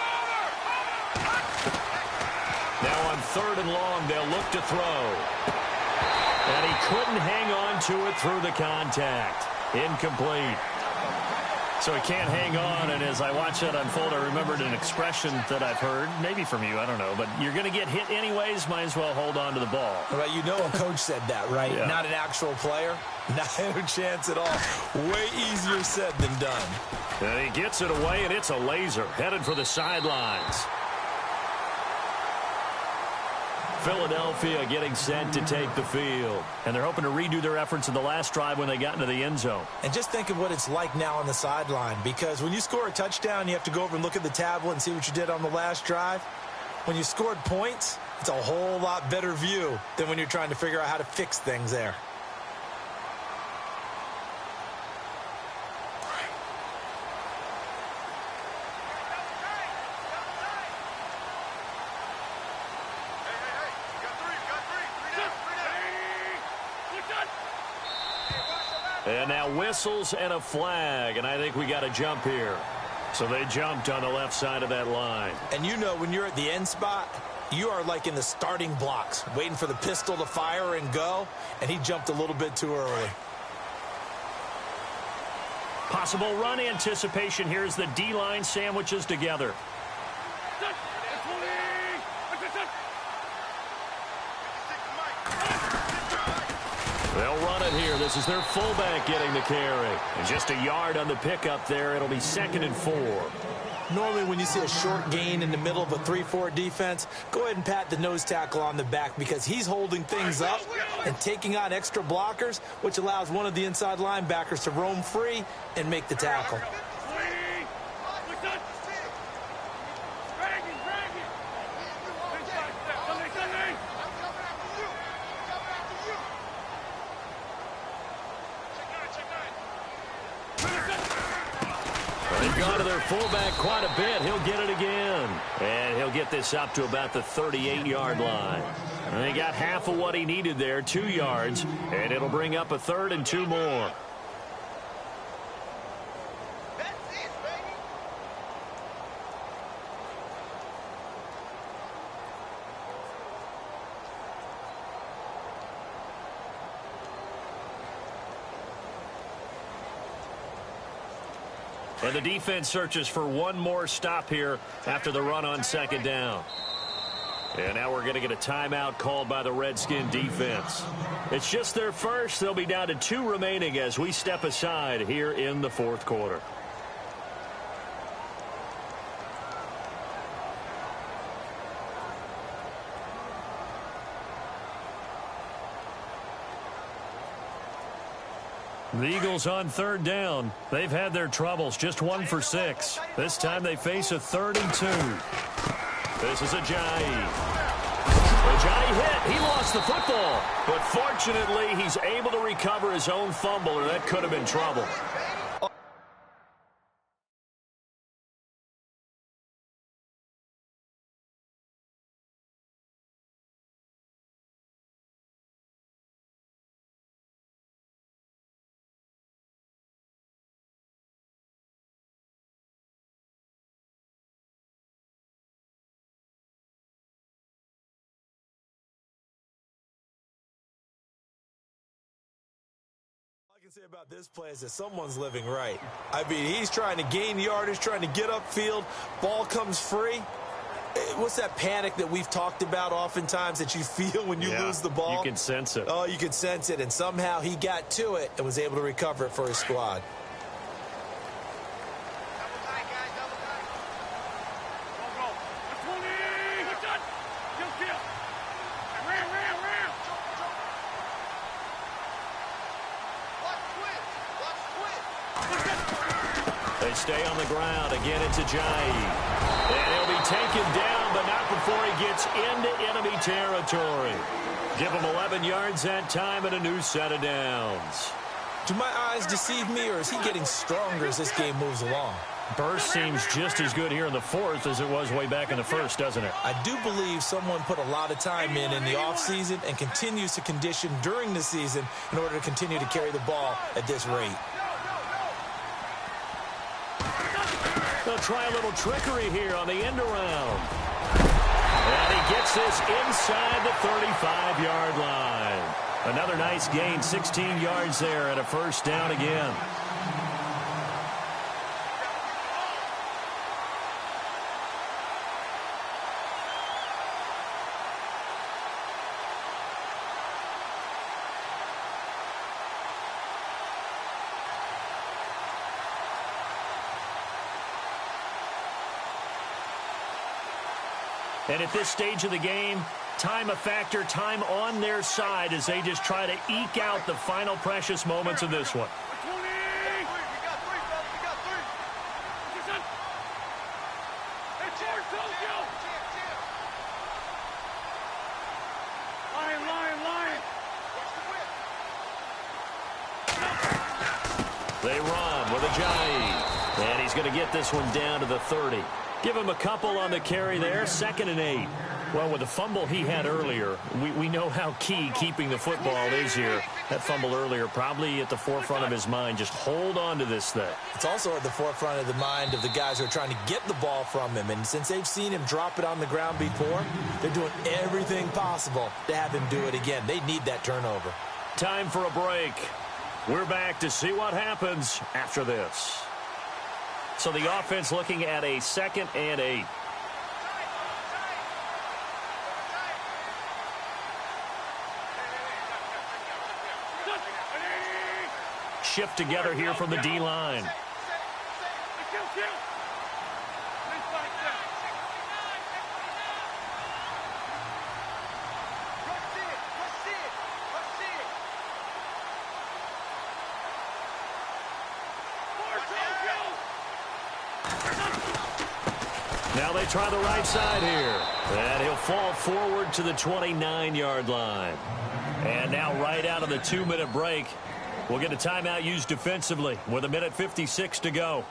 Now on 3rd and long, they'll look to throw. And he couldn't hang on to it through the contact. Incomplete. So he can't hang on, and as I watch that unfold, I remembered an expression that I've heard, maybe from you, I don't know, but you're going to get hit anyways, might as well hold on to the ball. Right, you know a coach said that, right? Yeah. Not an actual player. Not a chance at all. Way easier said than done. And he gets it away, and it's a laser, headed for the sidelines. Philadelphia getting set to take the field. And they're hoping to redo their efforts in the last drive when they got into the end zone. And just think of what it's like now on the sideline, because when you score a touchdown, you have to go over and look at the tablet and see what you did on the last drive. When you scored points, it's a whole lot better view than when you're trying to figure out how to fix things there. And now whistles and a flag, and I think we got a jump here. So they jumped on the left side of that line. And you know when you're at the end spot, you are like in the starting blocks, waiting for the pistol to fire and go, and he jumped a little bit too early. Possible run anticipation. Here's the D-line sandwiches together. They'll run it here. This is their fullback getting the carry. And just a yard on the pickup there. It'll be 2nd and 4. Normally when you see a short gain in the middle of a 3-4 defense, go ahead and pat the nose tackle on the back because he's holding things up and taking on extra blockers, which allows one of the inside linebackers to roam free and make the tackle. They've gone to their fullback quite a bit. He'll get it again. And he'll get this up to about the 38-yard line. And he got half of what he needed there, 2 yards. And it'll bring up a 3rd and 2 more. And the defense searches for one more stop here after the run on 2nd down. And now we're going to get a timeout called by the Redskin defense. It's just their first. They'll be down to 2 remaining as we step aside here in the 4th quarter. The Eagles on 3rd down. They've had their troubles, just 1 for 6. This time they face a 3rd and 2. This is Ajayi. Ajayi hit. He lost the football. But fortunately, he's able to recover his own fumble, or that could have been trouble. I can say about this play is that someone's living right. I mean, he's trying to gain yardage, trying to get upfield. Ball comes free. What's that panic that we've talked about oftentimes that you feel when you lose the ball? You can sense it. Oh, you can sense it. And somehow he got to it and was able to recover it for his squad. They stay on the ground. Again, it's Ajayi. And he'll be taken down, but not before he gets into enemy territory. Give him 11 yards that time and a new set of downs. Do my eyes deceive me, or is he getting stronger as this game moves along? Burst seems just as good here in the 4th as it was way back in the 1st, doesn't it? I do believe someone put a lot of time in the offseason and continues to condition during the season in order to continue to carry the ball at this rate. They'll try a little trickery here on the end around. And he gets this inside the 35-yard line. Another nice gain, 16 yards there and a 1st down again. And at this stage of the game, time a factor, time on their side as they just try to eke out the final precious moments of this one. They run with Ajayi. And he's going to get this one down to the 30. Give him a couple on the carry there, 2nd and 8. Well, with the fumble he had earlier, we know how key keeping the football is here. That fumble earlier probably at the forefront of his mind. Just hold on to this thing. It's also at the forefront of the mind of the guys who are trying to get the ball from him. And since they've seen him drop it on the ground before, they're doing everything possible to have him do it again. They need that turnover. Time for a break. We're back to see what happens after this. So the offense looking at a 2nd and 8. Shift together here from the D-line. Now they try the right side here. And he'll fall forward to the 29-yard line. And now right out of the 2-minute break, we'll get a timeout used defensively with 1:56 to go.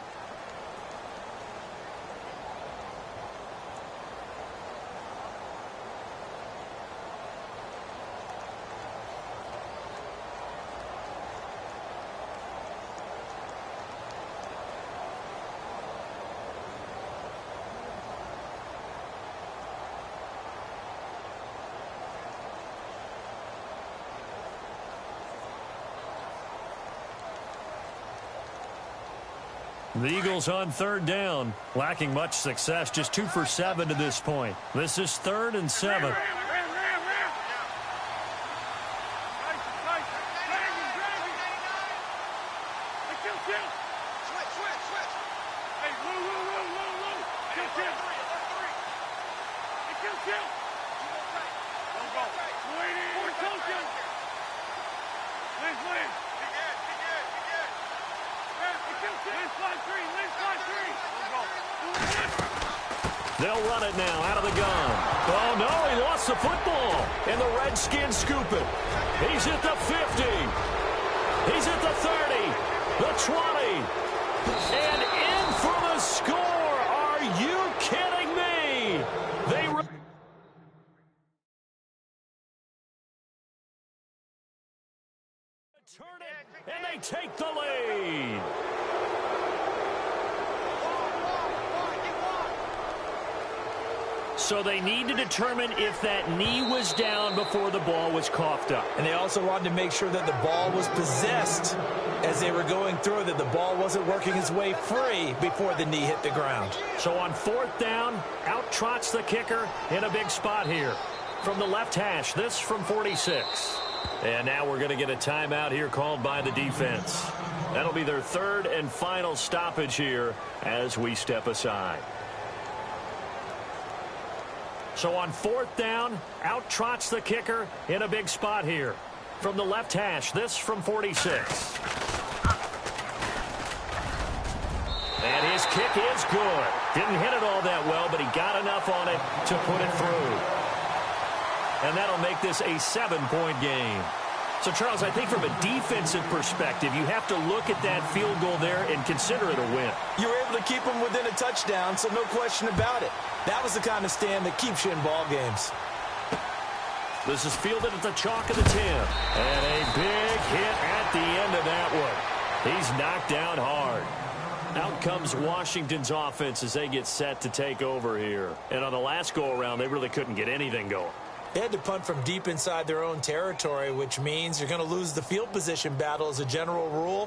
The Eagles on 3rd down, lacking much success, just 2 for 7 to this point. This is 3rd and 7. They'll run it now out of the gun. Oh, no, he lost the football. And the Redskins scoop it. He's at the 50. He's at the 30. The 20. And in for the score. Are you kidding me? They turn it, and they take the lead. So they need to determine if that knee was down before the ball was coughed up. And they also wanted to make sure that the ball was possessed as they were going through, that the ball wasn't working its way free before the knee hit the ground. So on 4th down, out trots the kicker in a big spot here. From the left hash, this from 46. And now we're going to get a timeout here called by the defense. That'll be their 3rd and final stoppage here as we step aside. So on 4th down, out trots the kicker in a big spot here. From the left hash, this from 46. And his kick is good. Didn't hit it all that well, but he got enough on it to put it through. And that'll make this a 7-point game. So, Charles, I think from a defensive perspective, you have to look at that field goal there and consider it a win. You were able to keep them within a touchdown, so no question about it. That was the kind of stand that keeps you in ball games. This is fielded at the chalk of the 10. And a big hit at the end of that one. He's knocked down hard. Out comes Washington's offense as they get set to take over here. And on the last go-around, they really couldn't get anything going. They had to punt from deep inside their own territory, which means you're going to lose the field position battle as a general rule.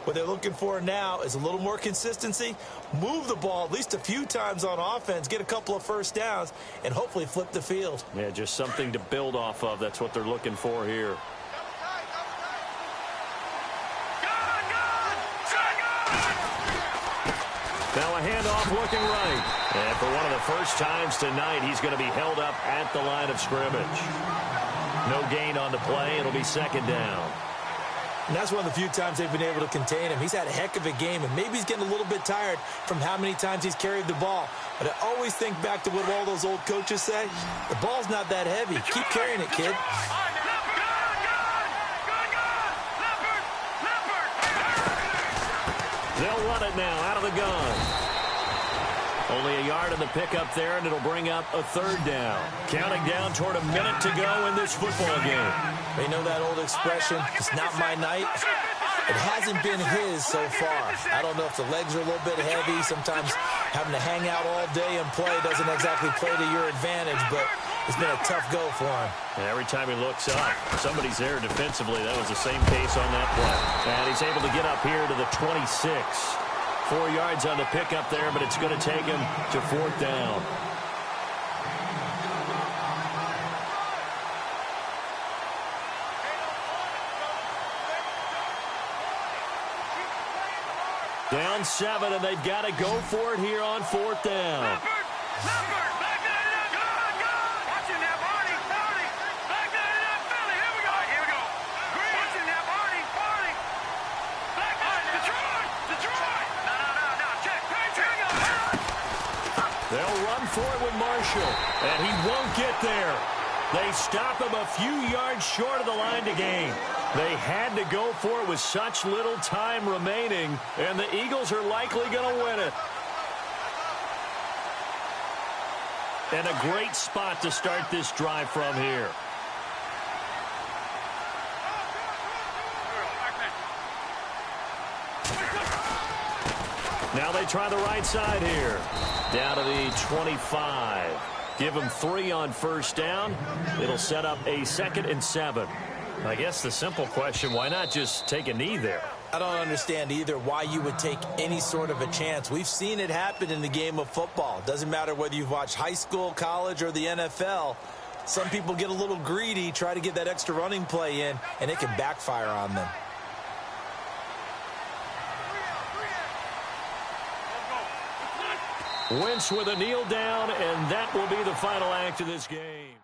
What they're looking for now is a little more consistency, move the ball at least a few times on offense, get a couple of first downs, and hopefully flip the field. Yeah, just something to build off of. That's what they're looking for here. Now a handoff looking right. And for one of the first times tonight, he's going to be held up at the line of scrimmage. No gain on the play. It'll be 2nd down. And that's one of the few times they've been able to contain him. He's had a heck of a game, and maybe he's getting a little bit tired from how many times he's carried the ball. But I always think back to what all those old coaches say. The ball's not that heavy. Keep carrying it, kid. They'll run it now out of the gun. Only a yard on the pickup there, and it'll bring up a third down. Counting down toward a minute to go in this football game. You know that old expression, it's not my night? It hasn't been his so far. I don't know if the legs are a little bit heavy. Sometimes having to hang out all day and play doesn't exactly play to your advantage, but it's been a tough go for him. And every time he looks up, somebody's there defensively. That was the same case on that play. And he's able to get up here to the 26. 4 yards on the pickup there, but it's going to take him to fourth down. Down 7, and they've got to go for it here on fourth down. They'll run for it with Marshall, and he won't get there. They stop him a few yards short of the line to gain. They had to go for it with such little time remaining, and the Eagles are likely going to win it. And a great spot to start this drive from here. Now they try the right side here. Down to the 25. Give them 3 on first down. It'll set up a 2nd and 7. I guess the simple question, why not just take a knee there? I don't understand either why you would take any sort of a chance. We've seen it happen in the game of football. Doesn't matter whether you've watched high school, college, or the NFL. Some people get a little greedy, try to get that extra running play in, and it can backfire on them. Wentz with a kneel down, and that will be the final act of this game.